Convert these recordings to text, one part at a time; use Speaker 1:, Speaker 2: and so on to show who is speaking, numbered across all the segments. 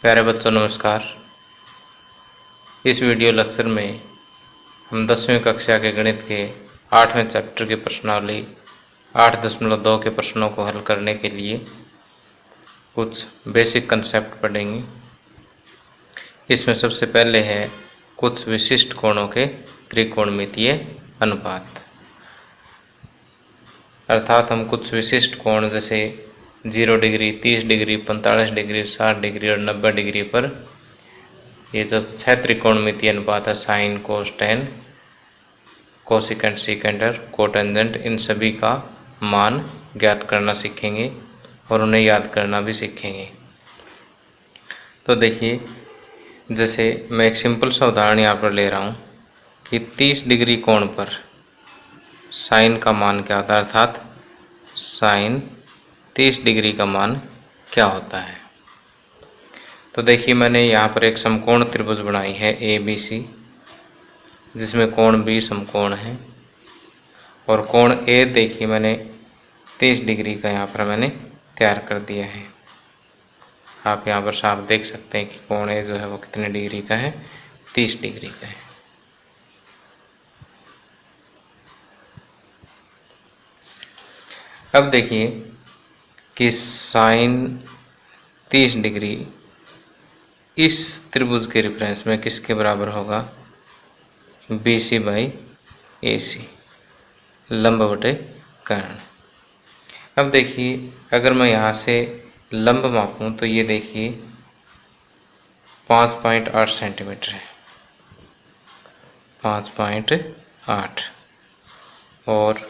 Speaker 1: प्यारे बच्चों नमस्कार। इस वीडियो लेक्चर में हम 10वीं कक्षा के गणित के 8वें चैप्टर की प्रश्नावली 8.2 के प्रश्नों को हल करने के लिए कुछ बेसिक कंसेप्ट पढ़ेंगे। इसमें सबसे पहले है कुछ विशिष्ट कोणों के त्रिकोणमितीय अनुपात। अर्थात हम कुछ विशिष्ट कोण जैसे 0 डिग्री, 30 डिग्री, 45 डिग्री, 60 डिग्री और 90 डिग्री पर ये जो 6 त्रिकोणमितीय अनुपात है साइन, कोस, टेन, कोसिकेंट, सीकेंट और कोटेंजेंट, इन सभी का मान ज्ञात करना सीखेंगे और उन्हें याद करना भी सीखेंगे। तो देखिए, जैसे मैं एक सिंपल सा उदाहरण यहाँ पर ले रहा हूँ कि 30 डिग्री कोण पर साइन का मान क्या होता है, अर्थात साइन 30 डिग्री का मान क्या होता है। तो देखिए, मैंने यहाँ पर एक समकोण त्रिभुज बनाई है ABC, जिसमें कोण B समकोण है और कोण A देखिए मैंने 30 डिग्री का यहाँ पर मैंने तैयार कर दिया है। आप यहाँ पर साफ देख सकते हैं कि कोण A जो है वो कितने डिग्री का है, 30 डिग्री का है। अब देखिए कि साइन 30 डिग्री इस त्रिभुज के रेफरेंस में किसके बराबर होगा, BC बाई AC, लंब बटे कर्ण। अब देखिए, अगर मैं यहाँ से लंब मापूं तो ये देखिए 5.8 सेंटीमीटर है, 5.8, और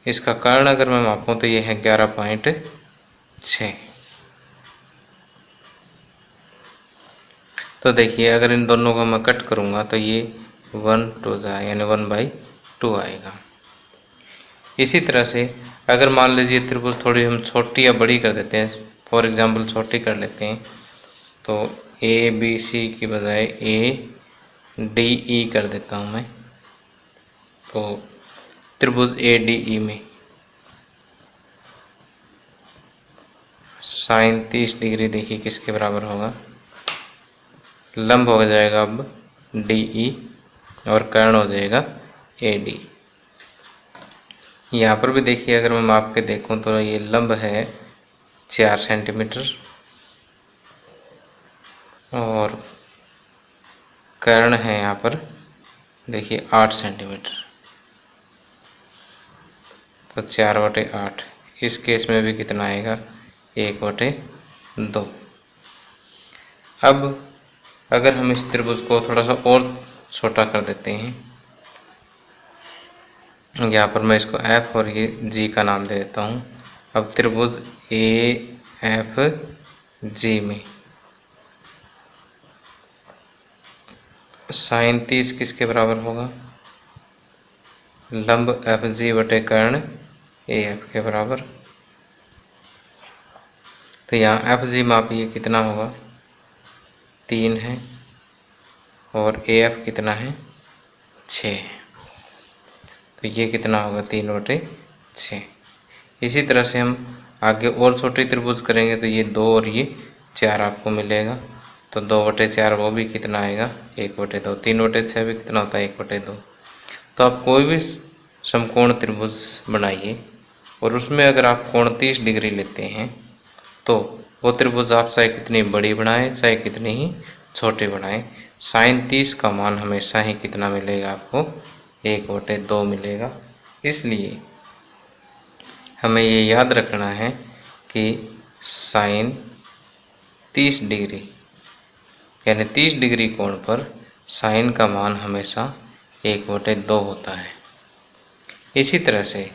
Speaker 1: इसका कर्ण अगर मैं मापूं तो ये है 11.6। तो देखिए, अगर इन दोनों को मैं कट करूँगा तो ये 1 2 जाए यानी 1/2 आएगा। इसी तरह से अगर मान लीजिए त्रिभुज थोड़ी हम छोटी या बड़ी कर देते हैं, फॉर एग्जांपल छोटी कर लेते हैं, तो ABC की बजाय ADE कर देता हूँ मैं। तो त्रिभुज ADE में साइन 30 डिग्री देखिए किसके बराबर होगा, लंब हो जाएगा अब DE और कर्ण हो जाएगा AD। यहाँ पर भी देखिए, अगर मैं माप के देखूँ तो ये लंब है 4 सेंटीमीटर और कर्ण है यहाँ पर देखिए 8 सेंटीमीटर। तो 4/8, इस केस में भी कितना आएगा, 1/2। अब अगर हम इस त्रिभुज को थोड़ा सा और छोटा कर देते हैं, यहाँ पर मैं इसको F और ये G का नाम दे देता हूँ। अब त्रिभुज AFG में साइन 30 किसके बराबर होगा, लंब FG बटे कर्ण AF के बराबर। तो यहाँ FG मापिए कितना होगा, 3 है और AF कितना है, 6 है। तो ये कितना होगा, 3/6। इसी तरह से हम आगे और छोटी त्रिभुज करेंगे तो ये 2 और ये 4 आपको मिलेगा। तो 2/4 वो भी कितना आएगा, 1/2। 3/6 भी कितना होता है, 1/2। तो आप कोई भी समकोण त्रिभुज बनाइए और उसमें अगर आप कोण 30 डिग्री लेते हैं तो वो त्रिभुज आप चाहे कितनी बड़ी बनाएं चाहे कितनी ही छोटी बनाएं, साइन 30 का मान हमेशा ही कितना मिलेगा आपको, 1/2 मिलेगा। इसलिए हमें ये याद रखना है कि साइन 30 डिग्री यानी 30 डिग्री कोण पर साइन का मान हमेशा 1/2 होता है। इसी तरह से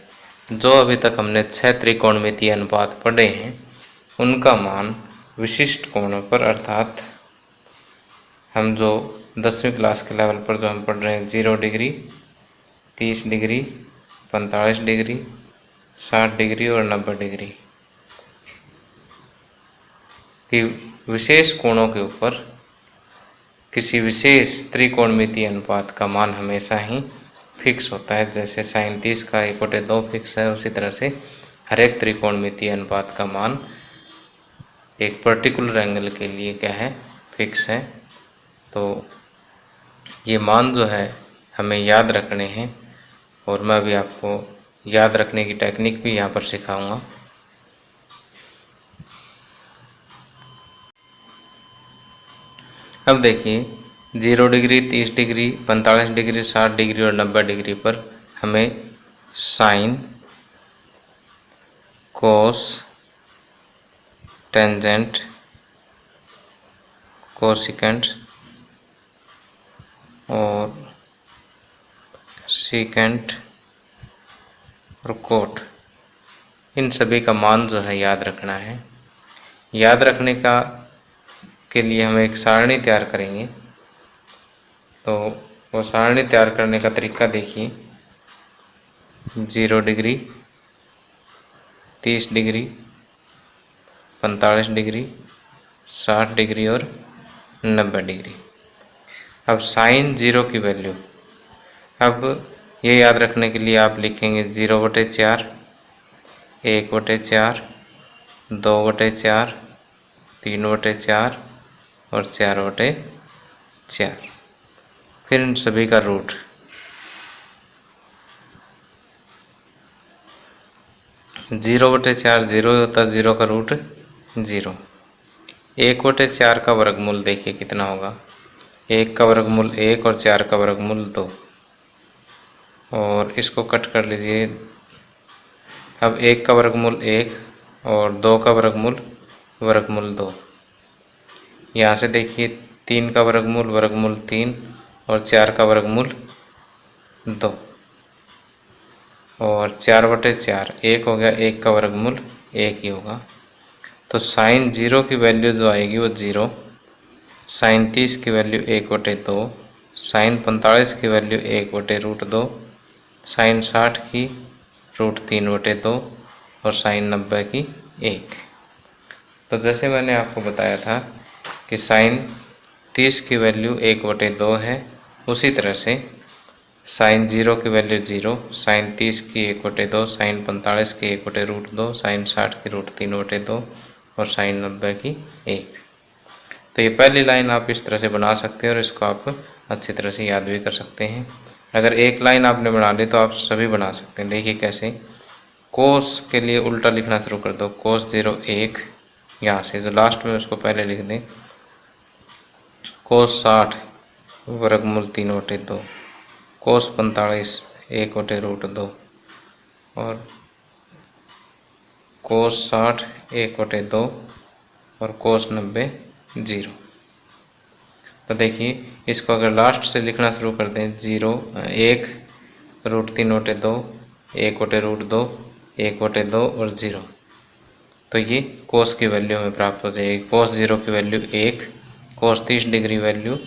Speaker 1: जो अभी तक हमने 6 त्रिकोणमितीय अनुपात पढ़े हैं उनका मान विशिष्ट कोणों पर, अर्थात हम जो 10वीं क्लास के लेवल पर जो हम पढ़ रहे हैं 0 डिग्री, 30 डिग्री, 45 डिग्री, 60 डिग्री और 90 डिग्री की विशेष कोणों के ऊपर किसी विशेष त्रिकोणमितीय अनुपात का मान हमेशा ही फिक्स होता है। जैसे साइन 30 का 1/2 फिक्स है, उसी तरह से हर एक त्रिकोणमितीय अनुपात का मान एक पर्टिकुलर एंगल के लिए क्या है, फिक्स है। तो ये मान जो है हमें याद रखने हैं, और मैं भी आपको याद रखने की टेक्निक भी यहाँ पर सिखाऊंगा। अब देखिए 0 डिग्री, 30 डिग्री, 45 डिग्री, 60 डिग्री और 90 डिग्री पर हमें साइन, कोस, टेंजेंट, कोसिकेंट और सीकेंट और कोट, इन सभी का मान जो है याद रखना है। याद रखने का के लिए हम एक सारणी तैयार करेंगे। तो वो सारणी तैयार करने का तरीका देखिए, 0 डिग्री, 30 डिग्री, 45 डिग्री, 60 डिग्री और 90 डिग्री। अब साइन 0 की वैल्यू, अब ये याद रखने के लिए आप लिखेंगे 0/4, 1/4, 2/4, 3/4 और 4/4, फिर इन सभी का रूट। जीरो बटे चार जीरो होता है, 0 का रूट 0। 1/4 का वर्गमूल देखिए कितना होगा, 1 का वर्गमूल 1 और 4 का वर्गमूल 2, और इसको कट कर लीजिए। अब 1 का वर्गमूल 1 और 2 का वर्गमूल 2। यहाँ से देखिए 3 का वर्गमूल 3 और 4 का वर्गमूल 2 और 4/4, 1 हो गया, 1 का वर्गमूल 1 ही होगा। तो साइन 0 की वैल्यू जो आएगी वो 0, साइन 30 की वैल्यू 1/2, साइन 45 की वैल्यू 1/√2, साइन 60 की √3/2 और साइन 90 की 1। तो जैसे मैंने आपको बताया था कि साइन 30 की वैल्यू 1/2 है, उसी तरह से साइन 0 की वैल्यू 0, साइन 30 की 1/2, साइन 45 की 1/√2, साइन 60 की √3/2 और साइन 90 की 1। तो ये पहली लाइन आप इस तरह से बना सकते हैं और इसको आप अच्छी तरह से याद भी कर सकते हैं। अगर एक लाइन आपने बना ली तो आप सभी बना सकते हैं। देखिए कैसे, कोस के लिए उल्टा लिखना शुरू कर दो, कोस 0 1, यहाँ से जो लास्ट में उसको पहले लिख दें, कोस 60 वर्गमूल 3/2, कोस 45 1/√2 और कोस 60 1/2 और कोस 90 0। तो देखिए इसको अगर लास्ट से लिखना शुरू कर दें, 0 1 √3/2, 1/2, 1/2 और 0, तो ये कोस की वैल्यू हमें प्राप्त हो जाएगी। कोस 0 की वैल्यू 1, कोस 30 डिग्री वैल्यू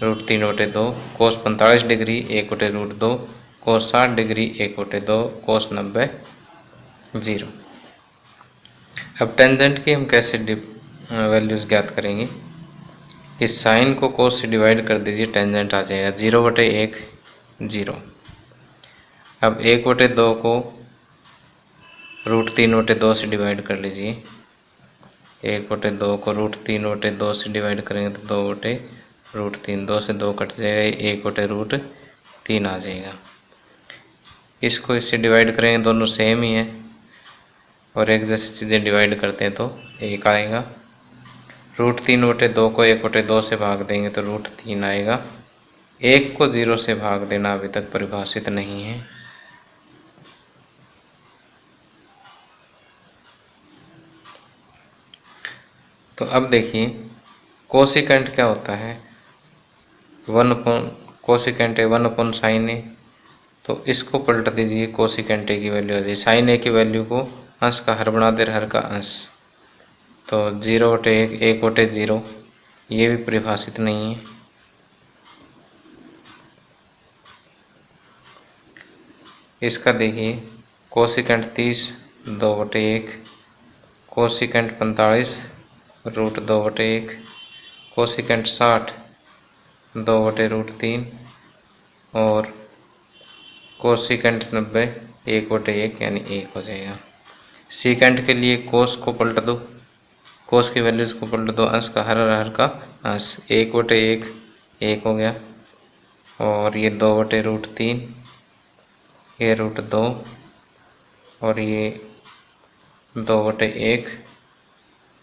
Speaker 1: √3/2, कोस 45 डिग्री 1/2, कोस 60 डिग्री 1/2, कोस 90 0। अब टेंजेंट की हम कैसे वैल्यूज़ ज्ञात करेंगे। इस साइन को कोस से डिवाइड कर दीजिए, टेंजेंट आ जाएगा 0/1 0। अब 1/2 को √3/2 से डिवाइड कर लीजिए, 1/2 को √3/2 से डिवाइड करेंगे तो 2/√3, 2 से 2 कट जाएगा, 1/√3 आ जाएगा। इसको इससे डिवाइड करेंगे, दोनों सेम ही है और एक जैसी चीज़ें डिवाइड करते हैं तो 1 आएगा। √3/2 को 1/2 से भाग देंगे तो √3 आएगा। 1 को 0 से भाग देना अभी तक परिभाषित नहीं है। तो अब देखिए कोसिकेंट क्या होता है, कोसिकेंट है 1/sin a। तो इसको पलट दीजिए, कोसिकेंट a की वैल्यू आ जाए, साइन a की वैल्यू को अंश का हर बना दे, हर का अंश। तो 0/1 1/0, ये भी परिभाषित नहीं है। इसका देखिए कोसिकेंट 30 2/1, कोसिकेंट 45 √2/1, कोसिकेंट 60 2/√3 और कोसिकेंट 90 1/1 यानी 1 हो जाएगा। सीकेंट के लिए कोस को पलट दो, कोस की वैल्यूज को पलट दो, अंश का हर का अंश, 1/1 1 हो गया, और ये 2/√3, ये √2, और ये 2/1,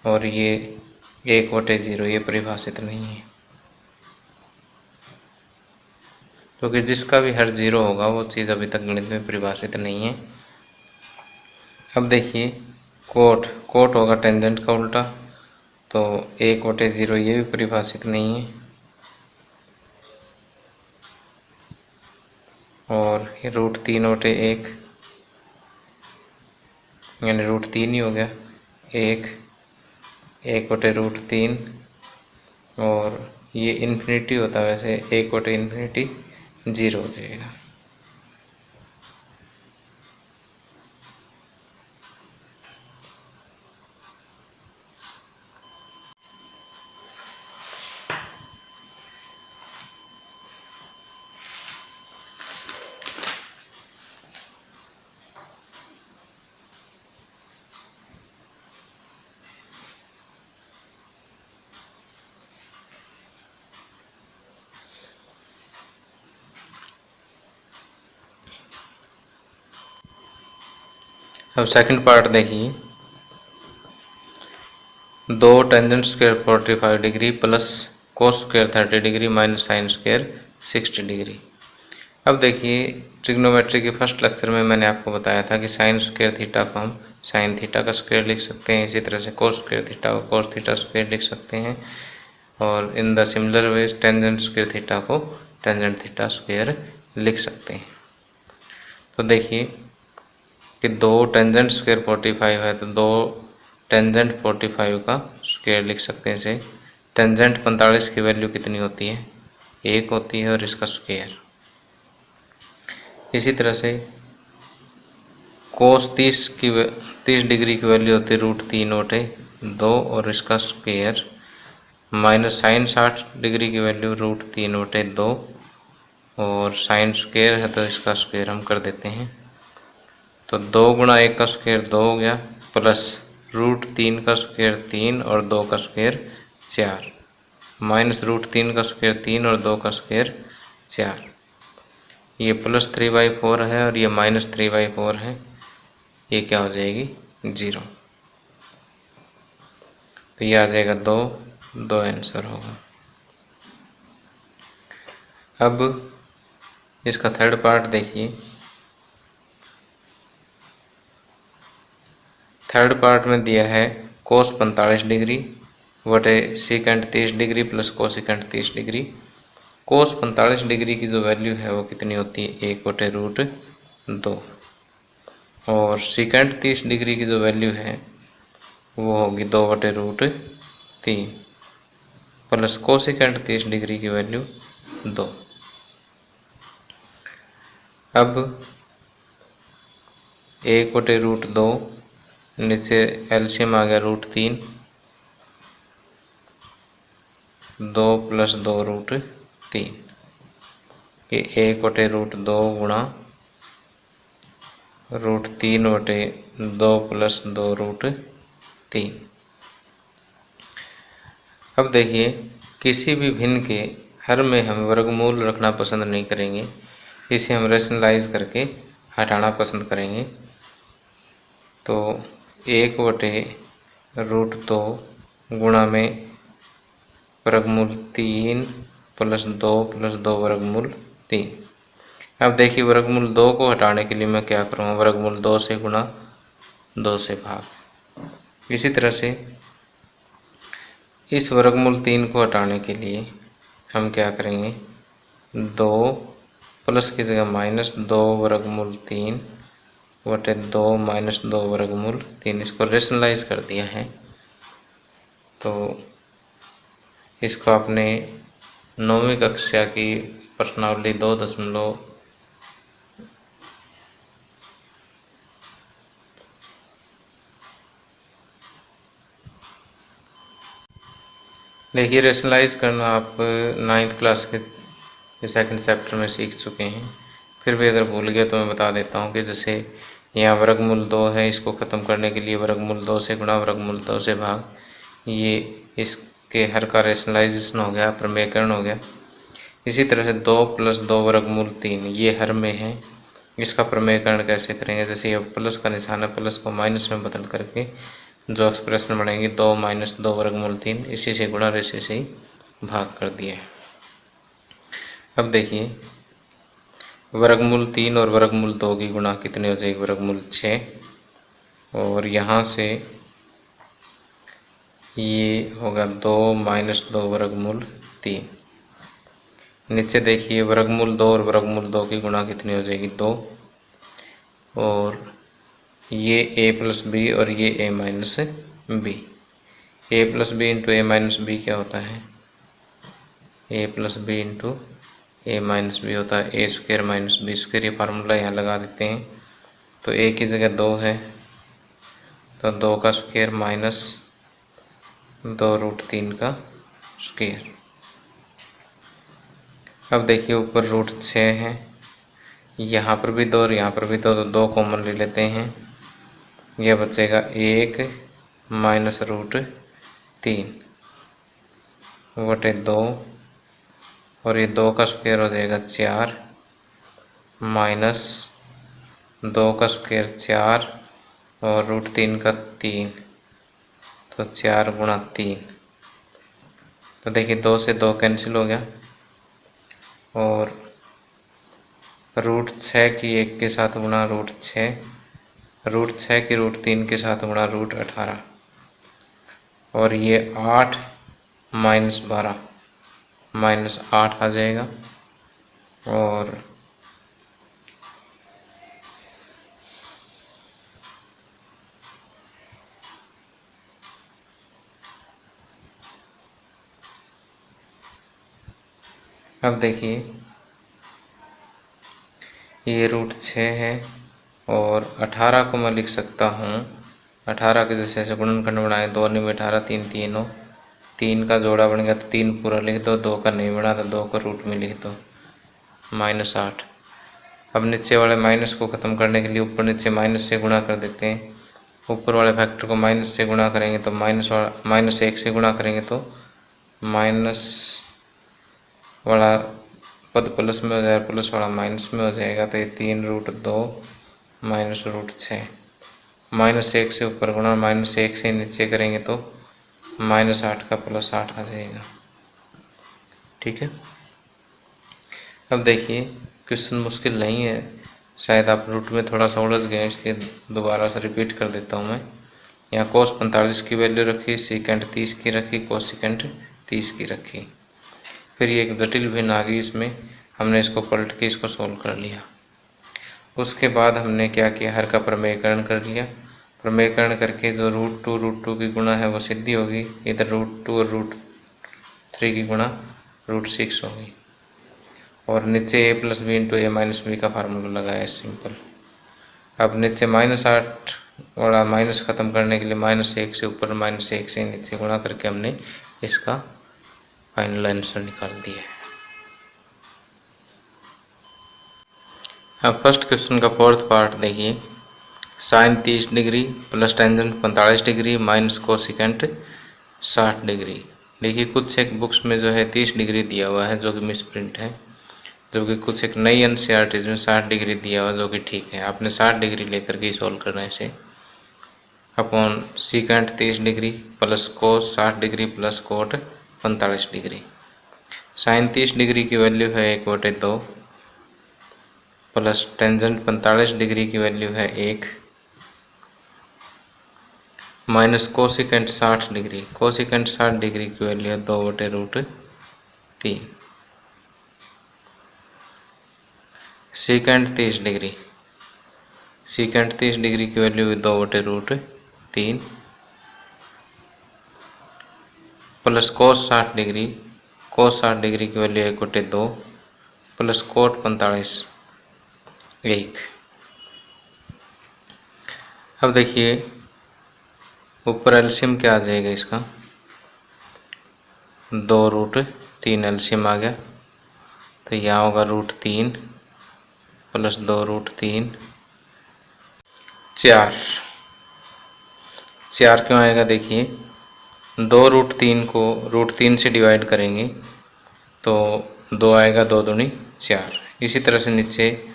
Speaker 1: और ये 1/0, ये परिभाषित नहीं है, क्योंकि जिसका भी हर 0 होगा वो चीज़ अभी तक गणित में परिभाषित नहीं है। अब देखिए कोट होगा टेंजेंट का उल्टा, तो 1/0 ये भी परिभाषित नहीं है, और ये √3/1 यानी √3 ही हो गया, 1/√3, और ये इन्फिनिटी होता है वैसे 1/∞ 0 हो जाएगा। अब सेकंड पार्ट देखिए, 2 tangent square 45 degree plus cos square 30 degree minus sine square 60 degree. अब देखिए ट्रिग्नोमेट्री के फर्स्ट लेक्चर में मैंने आपको बताया था कि साइन स्क्वायर थीटा को हम साइन थीटा का स्क्वायर लिख सकते हैं, इसी तरह से कोस स्क्वायर थीटा को कोस थीटा स्क्वायर लिख सकते हैं, और in the similar ways tangent square theta को टेंजेंट थीटा स्क्वायर लिख सकते हैं। तो देखिए कि 2 टेंजेंट स्क्वायर 45 है, तो 2 टेंजेंट 45 का स्क्वायर लिख सकते हैं। इसे टेंजेंट 45 की वैल्यू कितनी होती है, 1 होती है, और इसका स्क्वायर। इसी तरह से कोस 30 डिग्री की वैल्यू होती है √3/2 और इसका स्क्वायर, माइनस साइन 60 डिग्री की वैल्यू √3/2 और साइन स्क्वायर है तो इसका स्क्वायर हम कर देते हैं। तो 2 × 1 का स्क्वायर 2 हो गया, प्लस √3 का स्क्वायर 3 और 2 का स्क्वायर 4, माइनस √3 का स्क्वायर 3 और 2 का स्क्वायर 4। ये प्लस 3/4 है और ये माइनस 3/4 है, ये क्या हो जाएगी 0। तो ये आ जाएगा 2 आंसर होगा। अब इसका थर्ड पार्ट देखिए, थर्ड पार्ट में दिया है कोस 45 डिग्री बटे secant 30 degree plus cosecant 30 degree. Cos 45 degree की जो वैल्यू है वो कितनी होती है, 1/√2, और सेकेंड 30 डिग्री की जो वैल्यू है वो होगी 2/√3 प्लस कोसेकेंड 30 डिग्री की वैल्यू 2। अब 1/√2 नीचे एलसीएम आ गया √3, 2 + 2√3, ये 1/√2 गुणा √3/2 + 2√3। अब देखिए किसी भी भिन्न के हर में हम वर्गमूल रखना पसंद नहीं करेंगे, इसे हम रेशनलाइज करके हटाना पसंद करेंगे। तो 1/√2 गुणा में वर्गमूल 3 + 2 + 2 वर्गमूल 3। अब देखिए वर्गमूल 2 को हटाने के लिए मैं क्या करूँगा, वर्गमूल 2 से गुणा 2 से भाग। इसी तरह से इस वर्गमूल 3 को हटाने के लिए हम क्या करेंगे, 2 प्लस की जगह -2 वर्गमूल 3 बटे 2 - 2 वर्गमूल 3, इसको रेशनलाइज कर दिया है। तो इसको आपने 9वीं कक्षा की प्रश्नावली 2 देखिए रेशनलाइज करना आप 9th क्लास के सेकंड चैप्टर में सीख चुके हैं। फिर भी अगर भूल गए तो मैं बता देता हूँ कि जैसे यहाँ वर्गमूल 2 है, इसको ख़त्म करने के लिए वर्गमूल 2 से गुणा वर्गमूल 2 से भाग। ये इसके हर का रेशनलाइजेशन हो गया, प्रमेयकरण हो गया। इसी तरह से 2 + 2 वर्गमूल 3 ये हर में है, इसका प्रमेयकरण कैसे करेंगे? जैसे ये प्लस का निशान है, प्लस को माइनस में बदल करके जो एक्सप्रेशन बनेगी 2 - 2 वर्गमूल 3, इसी से गुणा और इसी से ही भाग कर दिए। अब देखिए वर्गमूल 3 और वर्गमूल 2 की गुणा कितनी हो जाएगी? वर्गमूल 6। और यहाँ से ये होगा 2 - 2 वर्गमूल 3। नीचे देखिए वर्गमूल 2 और वर्गमूल 2 की गुणा कितनी हो जाएगी? 2। और ये a + b और ये a - b। a + b × a - b क्या होता है? a + b × a - b होता है a² - b²। ये फार्मूला यहाँ लगा देते हैं। तो a की जगह 2 है, तो 2 का स्क्वायर माइनस 2√3 का स्क्वायर। अब देखिए ऊपर √6 है, यहाँ पर भी 2 और यहाँ पर भी 2, तो 2 कॉमन ले लेते हैं। यह बचेगा 1 - √3 बटे 2, और ये 2 का स्क्वायर हो जाएगा 4 माइनस 2 का स्क्वायर 4 और √3 का 3, तो 4 × 3। तो देखिए 2 से 2 कैंसिल हो गया, और √6 की 1 के साथ गुणा √6, √6 की √3 के साथ गुणा √18, और ये 8 - 12 -8 आ जाएगा। और अब देखिए ये √6 है, और 18 को मैं लिख सकता हूँ 18 के जैसे ऐसे गुणनखंड बनाए, 2 × 18 3 3 हो, 3 का जोड़ा बन गया तो 3 पूरा लिख दो, 2 का नहीं बना तो 2 को रूट में लिख दो, -8। अब नीचे वाले माइनस को ख़त्म करने के लिए ऊपर नीचे माइनस से गुणा कर देते हैं। ऊपर वाले फैक्टर को माइनस से गुणा करेंगे तो -1 से गुणा करेंगे तो माइनस वाला पद प्लस में हो जाएगा, प्लस वाला माइनस में हो जाएगा। तो ये 3√2 -√6, -1 से ऊपर गुणा, -1 से नीचे करेंगे तो -8 का +8 आ जाएगा। ठीक है। अब देखिए क्वेश्चन मुश्किल नहीं है, शायद आप रूट में थोड़ा सा उलझ गए, इसलिए दोबारा से रिपीट कर देता हूँ मैं। यहाँ cos 45 की वैल्यू रखी, सेकेंड 30 की रखी, कोसेकेंड 30 की रखी। फिर ये एक जटिल भिन्न आ गई, इसमें हमने इसको पलट के इसको सोल्व कर लिया। उसके बाद हमने क्या किया? हर का प्रमेयकरण कर लिया। प्रमेयकरण करके जो √2 की गुणा है वो सिद्धि होगी, इधर √2 और √3 की गुणा √6 होगी। और नीचे a + b × a - b का फार्मूला लगाया सिंपल। अब नीचे -8 वाला माइनस ख़त्म करने के लिए -1 से ऊपर, -1 से नीचे गुणा करके हमने इसका फाइनल आंसर निकाल दिया है। अब फर्स्ट क्वेश्चन का फोर्थ पार्ट देखिए। Sine 30 degree plus tangent 45 degree minus cosecant 60 degree. देखिए कुछ एक बुक्स में जो है 30 डिग्री दिया हुआ है जो कि मिसप्रिंट है, जबकि कुछ एक नई एनसीईआरटीज़ में 60 डिग्री दिया हुआ जो कि ठीक है। आपने 60 डिग्री लेकर के सॉल्व करना है इसे। Upon secant 30 degree plus cos 60 degree plus cot 45 degree. Sine 30 degree की वैल्यू है 1/2 प्लस टेंजेंट 45 डिग्री की वैल्यू है 1 minus cosecant 60 degree, cosecant 60 degree की वैल्यू है 2/√3। सीकेंट 30 डिग्री, सीकेंट 30 डिग्री की वैल्यू है 2/√3 plus cos 60 degree, cos 60 degree की value 1/2 plus cot 45 1। अब देखिए ऊपर एलसीएम क्या आ जाएगा इसका? 2√3 एलसीएम आ गया, तो यहाँ होगा √3 प्लस 2√3 4 क्यों आएगा? देखिए 2√3 को √3 से डिवाइड करेंगे तो 2 आएगा, 2 दूनी 4। इसी तरह से नीचे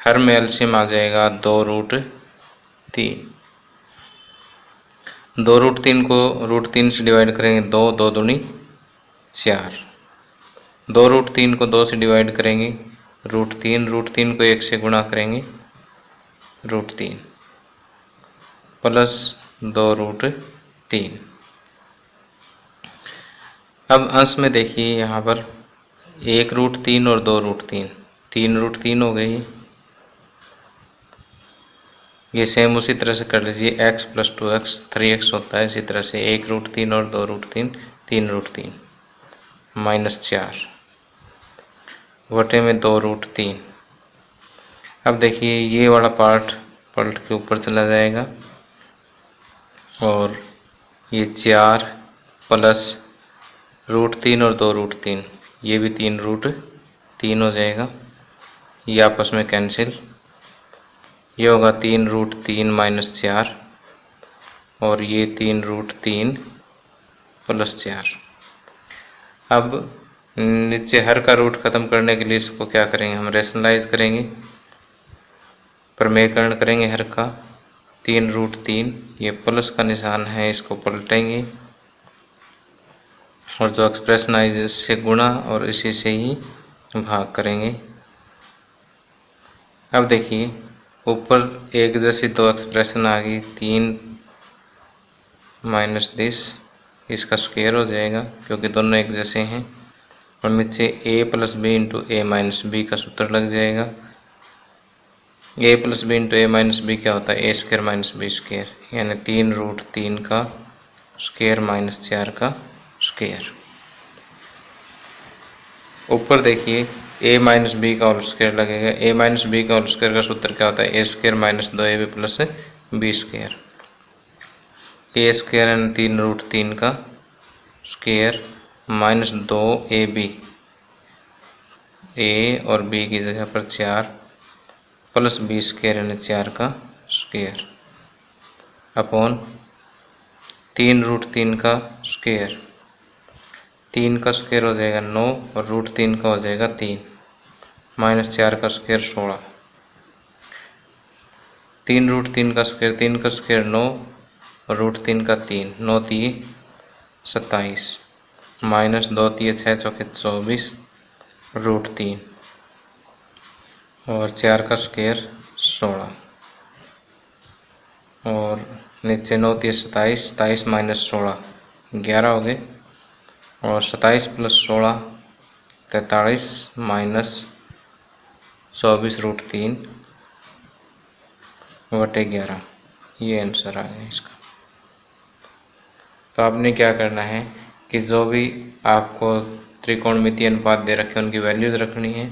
Speaker 1: हर में एलसीएम आ जाएगा 2√3। 2√3 को √3 से डिवाइड करेंगे 2, 2 दूनी 4। 2√3 को 2 से डिवाइड करेंगे √3, √3 को 1 से गुणा करेंगे √3 प्लस 2√3। अब अंश में देखिए यहाँ पर 1√3 और 2√3, 3√3 हो गई। ये सेम उसी तरह से कर लीजिए, x + 2x 3x होता है। इसी तरह से 1√3 और 2√3 3√3 -4 बटे में 2√3। अब देखिए ये वाला पार्ट पलट के ऊपर चला जाएगा और ये 4 प्लस √3 और 2√3, ये भी 3√3 हो जाएगा। ये आपस में कैंसिल, ये होगा 3√3 - 4 और ये 3√3 + 4। अब नीचे हर का रूट ख़त्म करने के लिए इसको क्या करेंगे, हम रेशनलाइज करेंगे, प्रमेयकरण करेंगे हर का। 3√3, ये प्लस का निशान है, इसको पलटेंगे और जो एक्सप्रेशन आई इससे गुणा और इसी से ही भाग करेंगे। अब देखिए ऊपर एक जैसी 2 एक्सप्रेशन आ गई, 3 - दिस, इसका स्क्वायर हो जाएगा क्योंकि दोनों एक जैसे हैं। और नीचे a + b × a - b का सूत्र लग जाएगा। a + b × a - b क्या होता है, a² - b², यानी 3√3 का स्क्वायर - 4 का स्क्वायर। ऊपर देखिए a - b का होल स्क्वायर लगेगा। a - b का होल स्क्वायर का सूत्र क्या होता है, a² - 2ab + b²। a² यानी 3√3 का स्क्वायर -2ab, a और b की जगह पर 4 प्लस b² यानी 4 का स्क्वायर अपॉन 3√3 का स्क्वायर। 3 का स्क्वायर हो जाएगा 9 और √3 का हो जाएगा 3 -4 का स्क्वायर 16। 3√3 का स्क्वायर, 3 का स्क्वायर 9 और √3 का 3, 9 × 3 = 27 -2 × 3 = 6 × 4 = 24 √3 और 4 का स्क्वायर 16 और नीचे 9 × 3 = 27, 27 - 16 11 हो गए और 27 + 16 43 -24 √3 बटे 11। ये आंसर आ गया इसका। तो आपने क्या करना है कि जो भी आपको त्रिकोणमितीय अनुपात दे रखे हैं उनकी वैल्यूज़ रखनी है।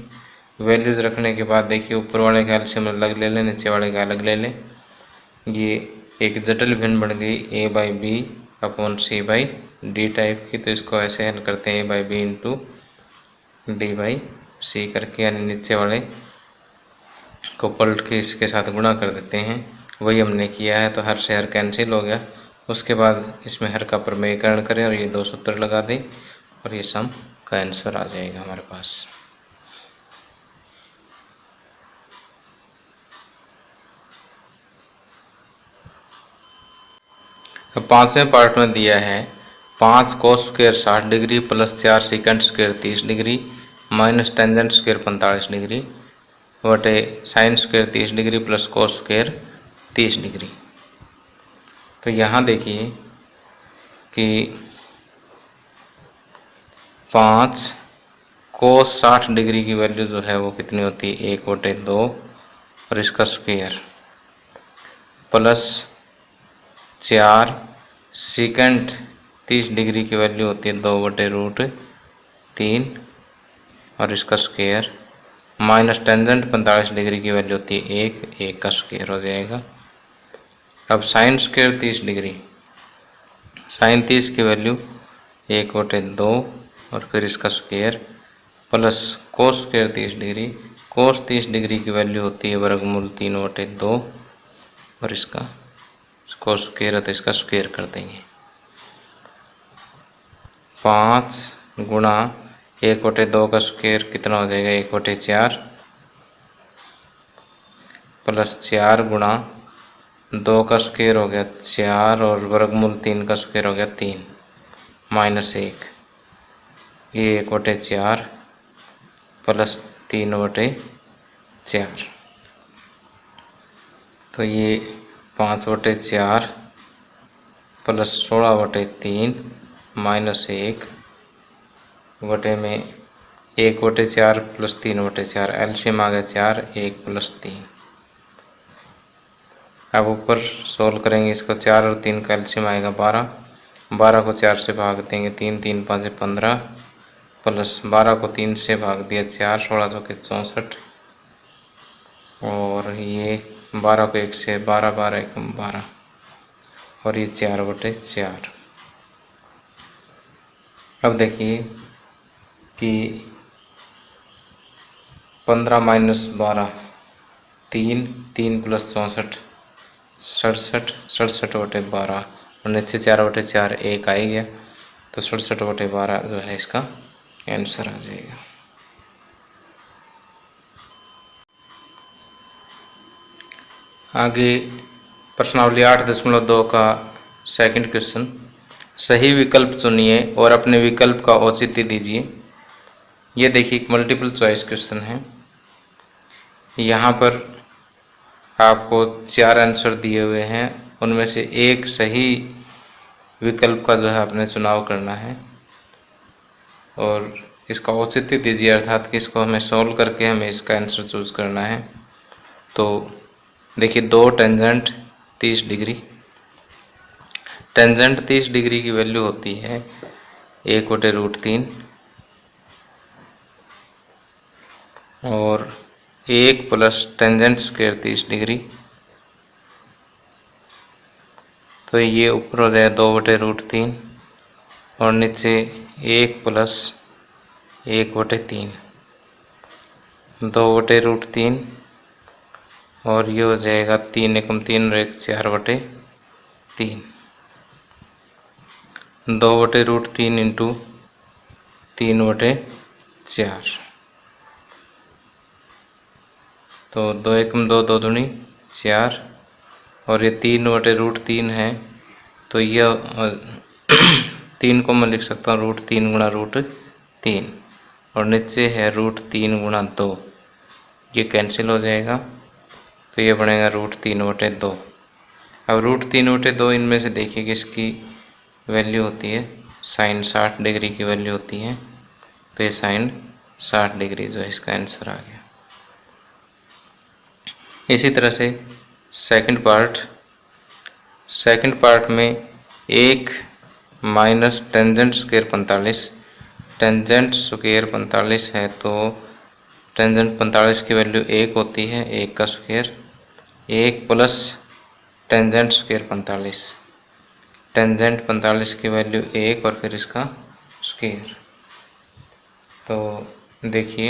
Speaker 1: वैल्यूज़ रखने के बाद देखिए ऊपर वाले का एलसीएम अलग ले लें, नीचे वाले का अलग ले लें। ये एक जटिल भिन्न बन गई a/b/c/d टाइप की। तो इसको ऐसे हल करते हैं a/b × d/c करके, यानी नीचे वाले को पलट के इसके साथ गुणा कर देते हैं। वही हमने किया है। तो हर से हर कैंसिल हो गया। उसके बाद इसमें हर का प्रमेयकरण करें और ये 2 सूत्र लगा दें और ये सम का आंसर आ जाएगा हमारे पास। अब 5वें पार्ट में दिया है 5 cos² 60 degree + 4 sec² 30 degree - tan² 45 degree बटे sin² 30 डिग्री + cos² 30 डिग्री। तो यहाँ देखिए कि 5 cos 60 डिग्री की वैल्यू जो है वो कितनी होती है, 1/2 और इसका स्क्वायर प्लस 4 sec 30 डिग्री की वैल्यू होती है 2/√3 और इसका स्क्वायर माइनस tan 45 डिग्री की वैल्यू होती है 1 का स्क्वायर हो जाएगा। अब sin² 30 डिग्री, sin 30 की वैल्यू 1/2 और फिर इसका square plus cos² 30 degree, cos 30 degree की वैल्यू होती है वर्गमूल 3/2 और इसका cos² है तो इसका स्क्वायर कर देंगे। 5 गुणा 1/2 का स्क्वायर कितना हो जाएगा, 1/4 प्लस 4 गुणा 2 का स्क्वायर हो गया 4 और वर्गमूल 3 का स्क्वायर हो गया 3 माइनस 1, ये 1/4 प्लस 3/4, तो ये 5/4 प्लस 16/3 माइनस 1 बटे में 1/4 प्लस 3/4, एलसीएम आ गया 4, 1 प्लस 3। अब ऊपर सोल्व करेंगे इसको, 4 और 3 का एलसीएम आएगा 12, 12 को 4 से भाग देंगे 3, 3 5 15 प्लस 12 को 3 से भाग दिया 4, 16 चौके 64 और ये 12 को 1 से 12, 12 1 12 और ये 4/4। अब देखिए कि 15 माइनस 12 3, 3 प्लस 64 67, 67/12 और नीचे 4/4 1 आ ही गया, तो 67/12 जो है इसका आंसर आ जाएगा। आगे प्रश्नावली 8.2 का सेकंड क्वेश्चन, सही विकल्प चुनिए और अपने विकल्प का औचित्य दीजिए। ये देखिए एक मल्टीपल चॉइस क्वेश्चन है, यहाँ पर आपको 4 आंसर दिए हुए हैं, उनमें से एक सही विकल्प का जो है आपने चुनाव करना है और इसका औचित्य दीजिए, अर्थात कि इसको हमें सॉल्व करके हमें इसका आंसर चूज करना है। तो देखिए 2 टेंजेंट 30 डिग्री, टेंजेंट 30 डिग्री की वैल्यू होती है 1/√3 और 1 प्लस टेंजेंट स्क्वायर 30 डिग्री, तो ये ऊपर हो जाए 2/√3 और नीचे 1 प्लस 1/3, 2/√3 और ये हो जाएगा 3 एकम 3 और 1 4/3, 2/√3 इंटू 3/4, तो 2 एकम 2, 2 दूनी 4 और ये 3/√3 है, तो यह 3 को मैं लिख सकता हूँ √3 गुणा √3 और नीचे है √3 गुणा 2, ये कैंसिल हो जाएगा, तो ये बनेगा √3/2। अब √3/2 इनमें से देखिए कि इसकी वैल्यू होती है साइन 60 डिग्री की वैल्यू होती है, तो ये साइन 60 डिग्री जो है इसका आंसर आ गया। इसी तरह से सेकंड पार्ट में 1 minus tangent square 45, tangent square 45 है तो टेंजेंट 45 की वैल्यू 1 होती है, 1 का square, 1 plus tangent square 45, tangent 45 की वैल्यू 1 और फिर इसका स्क्वायर, तो देखिए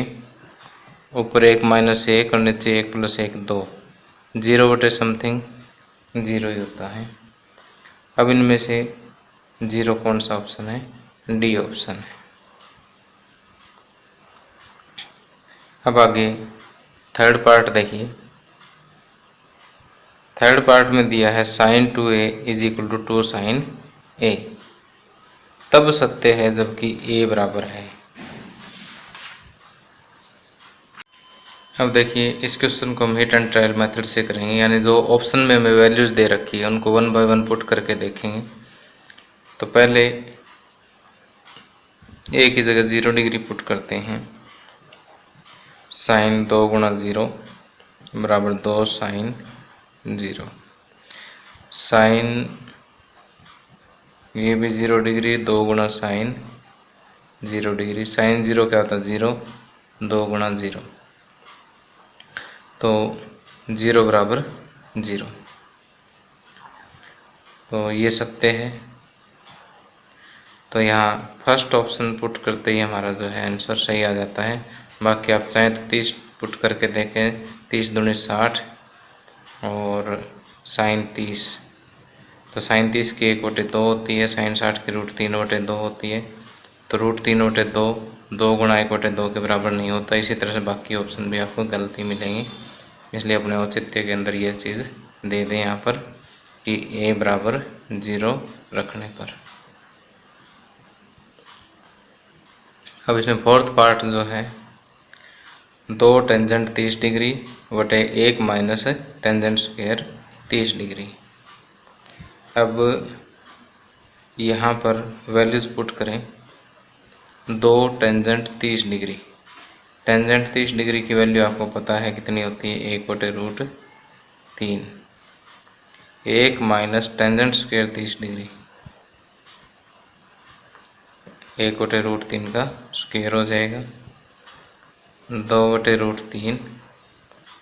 Speaker 1: ऊपर 1 माइनस 1 और नीचे 1 प्लस 1 2, 0/समथिंग 0 ही होता है। अब इनमें से 0 कौन सा ऑप्शन है, डी ऑप्शन है। अब आगे थर्ड पार्ट देखिए, थर्ड पार्ट में दिया है sin 2a = 2 sin a, तब सत्य है जबकि a बराबर है। अब देखिए इस क्वेश्चन को हम हिट एंड ट्रायल मेथड से करेंगे, यानी जो ऑप्शन में हमें वैल्यूज़ दे रखी है उनको 1 बाय 1 पुट करके देखेंगे। तो पहले a की जगह 0 डिग्री पुट करते हैं, साइन 2 गुणा 0 बराबर 2 साइन 0, साइन ये भी 0 डिग्री, 2 गुणा साइन 0 डिग्री, साइन 0 क्या होता है 0, 2 गुणा 0, तो 0 बराबर 0, तो ये सत्य है। तो यहाँ फर्स्ट ऑप्शन पुट करते ही हमारा जो है आंसर सही आ जाता है। बाकी आप चाहें तो 30 पुट करके देखें, 30 दूनी 60 और साइन 30, तो साइन 30 की 1/2 होती है, साइन 60 की √3/2 होती है, तो √3/2 2 गुणा 1/2 के बराबर नहीं होता। इसी तरह से बाकी ऑप्शन भी आपको गलती मिलेंगे, इसलिए अपने औचित्य के अंदर यह चीज़ दे दें यहाँ पर कि a बराबर 0 रखने पर। अब इसमें फोर्थ पार्ट जो है 2 टेंजेंट 30 डिग्री बटे 1 माइनस टेंजेंट स्क्वायर 30 डिग्री। अब यहाँ पर वैल्यूज पुट करें। 2 टेंजेंट 30 डिग्री, टेंजेंट 30 डिग्री की वैल्यू आपको पता है कितनी होती है, 1/√3। 1 माइनस टेंजेंट स्क्वायर 30 डिग्री, 1/√3 का स्क्वायर हो जाएगा। 2/√3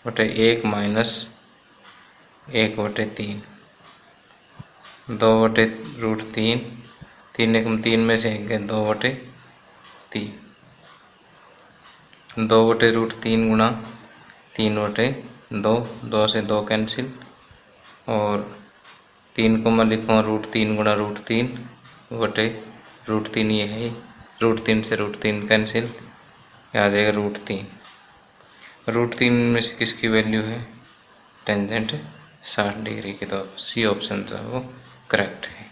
Speaker 1: बटे 1 माइनस 1/3, 2/√3, 3 में से 1 2/3, 2/√3 गुणा 3/2, 2 से 2 कैंसिल, और 3 को मैं लिखूँ √3 गुणा √3 बटे √3, ये है √3 से √3 कैंसिल, आ जाएगा √3। √3 में से किसकी वैल्यू है, टेंजेंट 60 डिग्री की, तो सी ऑप्शन जो है वो करेक्ट है।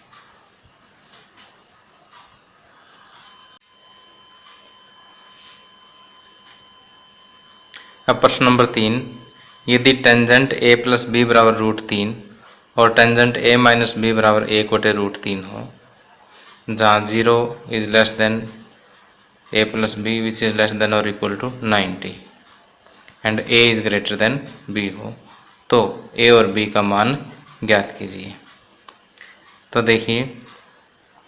Speaker 1: अब प्रश्न नंबर 3, यदि टेंजेंट a प्लस बी बराबर √3 और टेंजेंट a माइनस बी बराबर 1/√3 हो, जहाँ 0 is less than a plus B which is less than और equal to 90 and a is greater than b हो, तो a और b का मान ज्ञात कीजिए। तो देखिए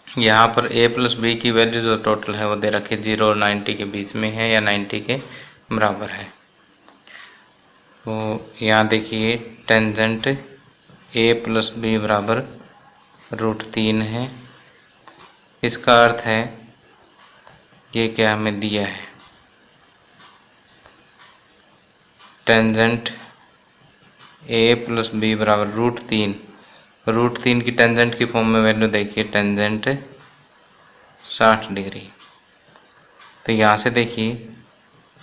Speaker 1: यहाँ पर a प्लस बी की वैल्यू जो टोटल है वो दे रखी 0 और 90 के बीच में है या 90 के बराबर है। तो यहाँ देखिए टेंजेंट a प्लस बी बराबर √3 है। इसका अर्थ है ये क्या हमें दिया है, टेंजेंट a प्लस बी बराबर √3, √3 की टेंजेंट की फॉर्म में वैल्यू देखिए टेंजेंट 60 डिग्री। तो यहाँ से देखिए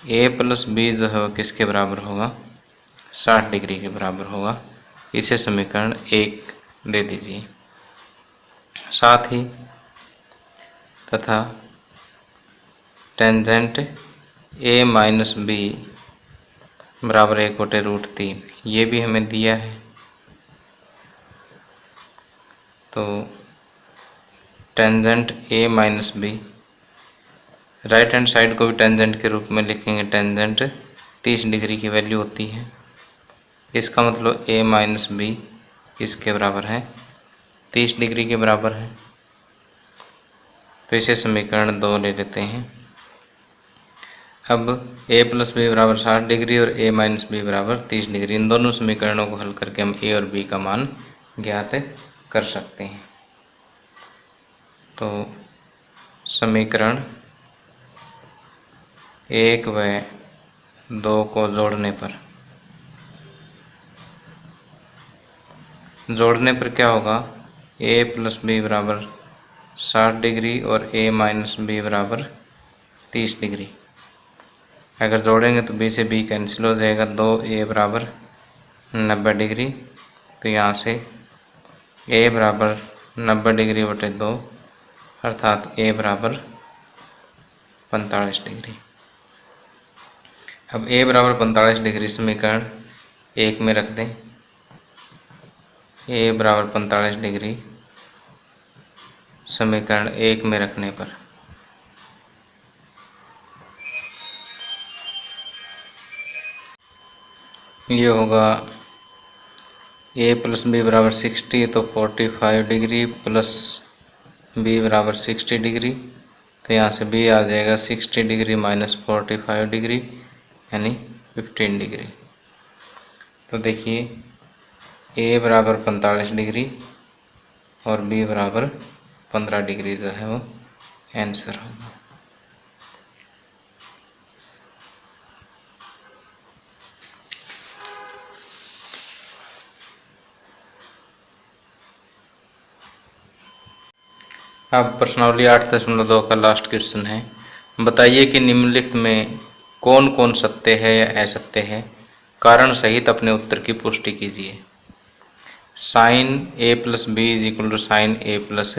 Speaker 1: a प्लस बी जो है वो किसके बराबर होगा, 60 डिग्री के बराबर होगा। इसे समीकरण 1 दे दीजिए। साथ ही तथा टेंजेंट a माइनस बी बराबर 1/√3, ये भी हमें दिया है। तो tangent a minus B, right hand side को भी टेंजेंट के रूप में लिखेंगे, टेंजेंट 30 डिग्री की वैल्यू होती है। इसका मतलब a माइनस बी इसके बराबर है 30 डिग्री के बराबर है। तो इसे समीकरण 2 ले लेते हैं। अब a प्लस बी बराबर 60 डिग्री और a माइनस बी बराबर 30 डिग्री, इन दोनों समीकरणों को हल करके हम a और b का मान ज्ञात कर सकते हैं। तो समीकरण 1 व 2 को जोड़ने पर क्या होगा, a प्लस बी बराबर 60 डिग्री और a माइनस बी बराबर 30 डिग्री। अगर जोड़ेंगे तो b से b कैंसिल हो जाएगा, 2a बराबर 90 डिग्री। तो यहाँ से a बराबर 90 डिग्री बटे 2 अर्थात a बराबर 45 डिग्री। अब a बराबर 45 डिग्री समीकरण 1 में रख दें। a बराबर 45 डिग्री समीकरण 1 में रखने पर ये होगा a प्लस बी बराबर 60, तो 45 डिग्री प्लस b बराबर 60 डिग्री। तो यहाँ से b आ जाएगा 60 डिग्री माइनस 45 डिग्री यानी 15 डिग्री। तो देखिए a बराबर 45 डिग्री और b बराबर 15 डिग्री जो है वो आंसर होगा। अब प्रश्नावली 8.2 का लास्ट क्वेश्चन है। बताइए कि निम्नलिखित में कौन कौन सत्य है या असत्य है, कारण सहित अपने उत्तर की पुष्टि कीजिए। Sine A plus B is equal to sine A plus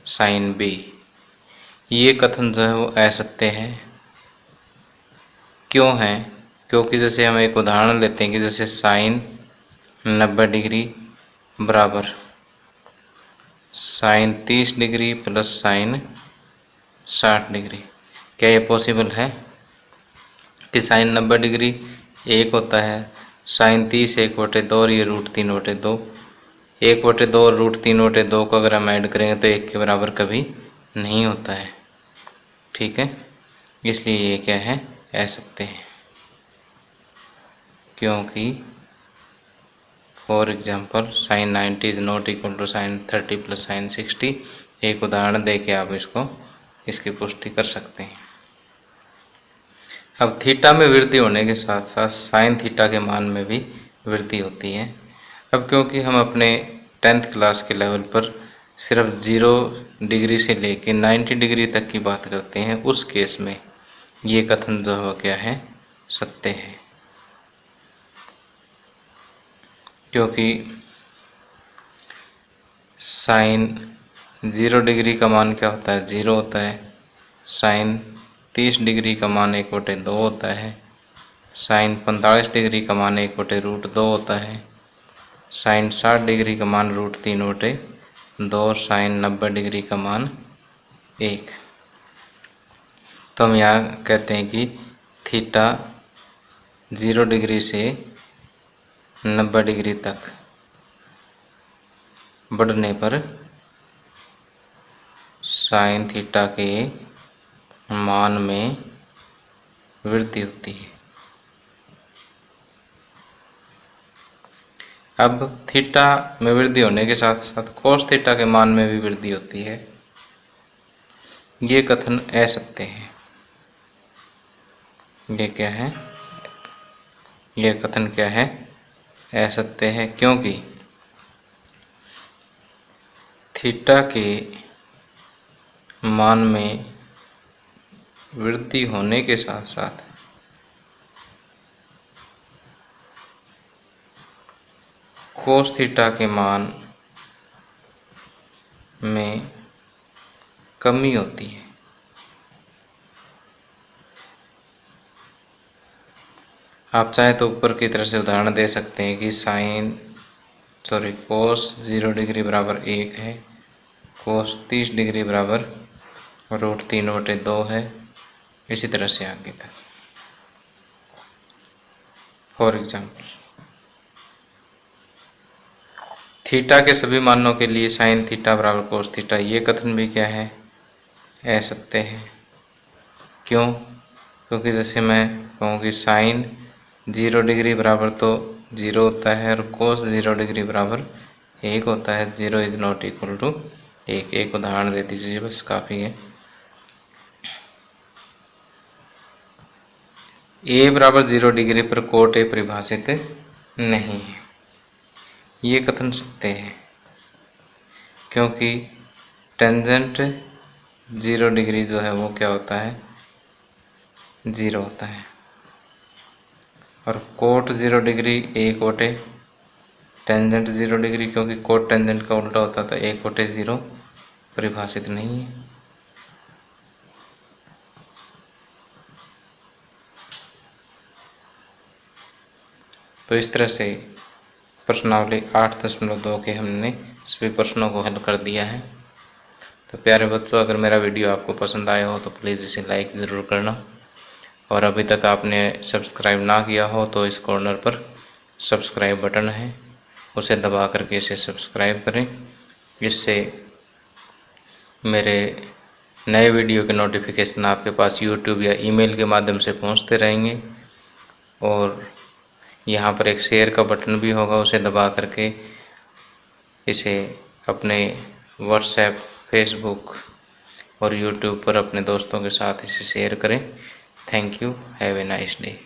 Speaker 1: sine B, ये कथन जो है वो असत्य है। क्यों है? क्योंकि जैसे हम एक उदाहरण लेते हैं कि जैसे साइन 90 डिग्री बराबर sine 30 degree plus sine 60 degree. क्या ये पॉसिबल है कि साइन 90 डिग्री एक होता है, साइन 30 1/2 और ये √3/2। 1/2 और √3/2 को अगर हम ऐड करेंगे तो 1 के बराबर कभी नहीं होता है। ठीक है, इसलिए ये क्या है, असत्य है। क्योंकि for example sine 90 is not equal to sine 30 plus sine 60। एक उदाहरण दे के आप इसकी पुष्टि कर सकते हैं। अब थीटा में वृद्धि होने के साथ साथ साइन थीटा के मान में भी वृद्धि होती है। अब क्योंकि हम अपने 10th क्लास के लेवल पर सिर्फ 0 डिग्री से लेके 90 डिग्री तक की बात करते हैं, उस केस में ये कथन जो है क्या है, सत्य है। क्योंकि साइन 0 डिग्री का मान क्या होता है, 0 होता है। साइन 30 डिग्री का मान 1/2 होता है। साइन 45 डिग्री का मान 1/√2 होता है। साइन 60 डिग्री का मान √3/2 और साइन 90 डिग्री का मान 1। तो हम यहाँ कहते हैं कि थीटा 0 डिग्री से 90 डिग्री तक बढ़ने पर साइन थीटा के मान में वृद्धि होती है। अब थीटा में वृद्धि होने के साथ साथ कोस थीटा के मान में भी वृद्धि होती है। ये कथन असत्य है। ये क्या है, ये कथन क्या है, असत्य है। क्योंकि थीटा के मान में वृद्धि होने के साथ साथ कोस थीटा के मान में कमी होती है। आप चाहे तो ऊपर की तरह से उदाहरण दे सकते हैं कि कोस 0 डिग्री बराबर 1 है, कोस 30 डिग्री बराबर √3/2 है, इसी तरह से आगे तक। फॉर एग्जाम्पल थीटा के सभी मानों के लिए साइन थीटा बराबर कोस थीटा, ये कथन भी क्या है, असत्य है। क्यों? क्योंकि जैसे मैं कहूँ कि साइन 0 डिग्री बराबर तो 0 होता है और कोस 0 डिग्री बराबर 1 होता है। 0 इज नॉट इक्वल टू 1। एक उदाहरण दे दीजिए, बस काफ़ी है। ए बराबर 0 डिग्री पर कोट ए परिभाषित नहीं है, ये कथन सत्य है। क्योंकि टेंजेंट 0 डिग्री जो है वो क्या होता है, 0 होता है। और कोट 0 डिग्री ए कोटे टेंजेंट 0 डिग्री, क्योंकि कोट टेंजेंट का उल्टा होता था, ए कोटे 0 परिभाषित नहीं है। तो इस तरह से प्रश्नावली 8.2 के हमने सभी प्रश्नों को हल कर दिया है। तो प्यारे बच्चों, अगर मेरा वीडियो आपको पसंद आया हो तो प्लीज़ इसे लाइक ज़रूर करना, और अभी तक आपने सब्सक्राइब ना किया हो तो इस कॉर्नर पर सब्सक्राइब बटन है, उसे दबा करके इसे सब्सक्राइब करें। इससे मेरे नए वीडियो के नोटिफिकेशन आपके पास यूट्यूब या ईमेल के माध्यम से पहुंचते रहेंगे। और यहाँ पर एक शेयर का बटन भी होगा, उसे दबा करके इसे अपने व्हाट्सएप, फेसबुक और यूट्यूब पर अपने दोस्तों के साथ इसे शेयर करें। Thank you, have a nice day.